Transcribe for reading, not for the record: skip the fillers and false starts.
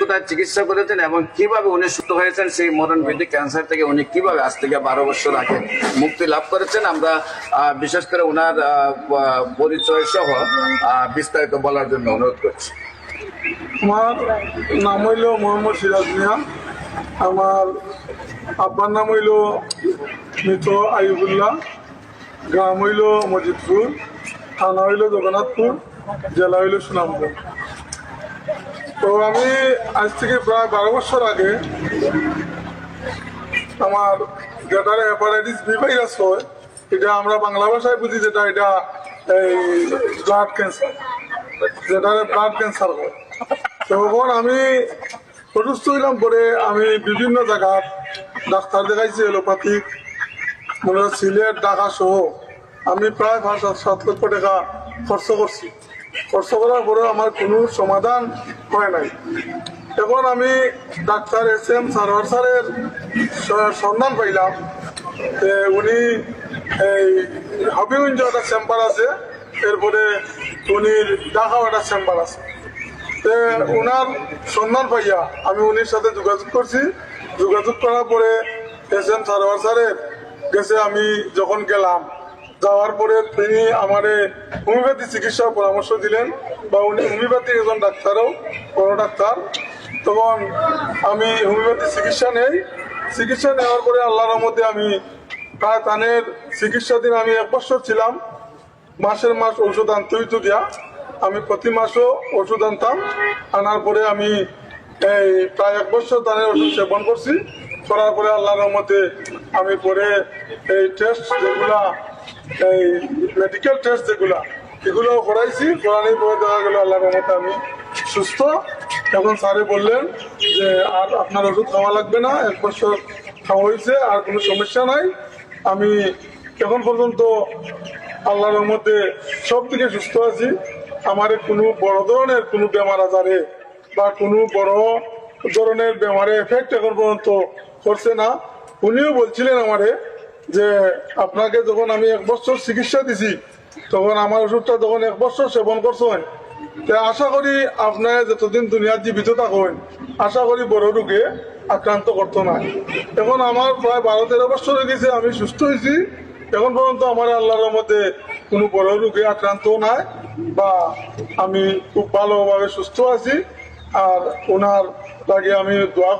কোথায় চিকিৎসা করেছেন এবং কিভাবে উনি সুস্থ হয়েছেন, সেই মরণ ব্যাধি ক্যান্সার থেকে উনি কিভাবে আজ থেকে 12 বছর আগে মুক্তি লাভ করেছেন, আমরা বিশেষ করে ওনার পরিচয় সহ বিস্তারিত বলার জন্য অনুরোধ করছি। আমার নাম হইল মোহাম্মদ সিরাজ মিয়া। আমার আব্বার নাম হইল মৃত আইবুল্লাহ। গ্রাম হইল মজিদপুর, থানা হইল জগন্নাথপুর, জেলা হইল সুনামগঞ্জ। তো আমি আজ থেকে প্রায় 12 বছর আগে আমার যেটার হেপাটাইটিস বি ভাইরাস হয়, এটা আমরা বাংলা ভাষায় বুঝি যেটা এটা এই ব্লাড ক্যান্সার, যেটা ব্লাড ক্যান্সার হয়। তখন আমি অসুস্থ হইলাম পরে আমি বিভিন্ন জায়গার ডাক্তার দেখাইছি, এলোপ্যাথিক, মনে হয় সিলেট, ঢাকা সহ আমি প্রায় 5-7 লক্ষ টাকা খরচ করছি। খরচ করার পরেও আমার কোনো সমাধান হয় নাই। এখন আমি ডাক্তার SM সারোয়ার স্যারের সন্ধান পাইলাম। উনি এই হবিগঞ্জ একটা চেম্বার আছে, এরপরে উনি ঢাকাও একটা চেম্বার আছে। ওনার সন্ধান পাইয়া আমি উনির সাথে যোগাযোগ করছি। যোগাযোগ করার পরে SM সারোয়ার স্যারের কাছে আমি যখন গেলাম, যাওয়ার পরে তিনি আমারে হোমিওপ্যাথি চিকিৎসার পরামর্শ দিলেন, বা উনি হোমিওপ্যাথি একজন ডাক্তারও, বড় ডাক্তার। তখন আমি হোমিওপ্যাথি চিকিৎসা নেই। চিকিৎসা নেওয়ার পরে আল্লাহর মধ্যে আমি প্রায় তানের চিকিৎসাধীন আমি 1 বছর ছিলাম। মাসের মাস ওষুধ আনতে হইতো দিয়া, আমি প্রতি মাসও ওষুধ আনতাম। আনার পরে আমি এই প্রায় 1 বছর তানের ওষুধ সেবন করছি। করার পরে আল্লাহর রহমতে আমি পরে এই টেস্ট যেগুলা, এই মেডিকেল টেস্ট যেগুলা, এগুলো করাইছি। করানোর পরে দেখা গেল আল্লাহর রহমতে আমি সুস্থ। এখন স্যারে বললেন যে আর আপনার ওষুধ খাওয়া লাগবে না, 1 বছর খাওয়া হয়েছে, আর কোনো সমস্যা নাই। আমি এখন পর্যন্ত আল্লাহর রহমতে সব থেকে সুস্থ আছি। আমার কোনো বড় ধরনের কোনো বেমার আজারে বা কোনো বড় ধরনের বেমারে এফেক্ট এখন পর্যন্ত করছে না। উনিও বলছিলেন আমারে যে আপনাকে যখন আমি 1 বছর চিকিৎসা দিছি, তখন আমার ওষুধটা যখন 1 বছর সেবন করছেন, আশা করি আপনার যতদিন দুনিয়ার জীবিত থাকেন, আশা করি বড় রোগে আক্রান্ত করতো না। এখন আমার প্রায় 12-13 বছর হয়ে গেছে, আমি সুস্থ হয়েছি। এখন পর্যন্ত আমার আল্লাহর মধ্যে কোনো বড় রোগে আক্রান্ত নাই, বা আমি খুব ভালোভাবে সুস্থ আছি। আর ওনার লাগে আমি দোয়া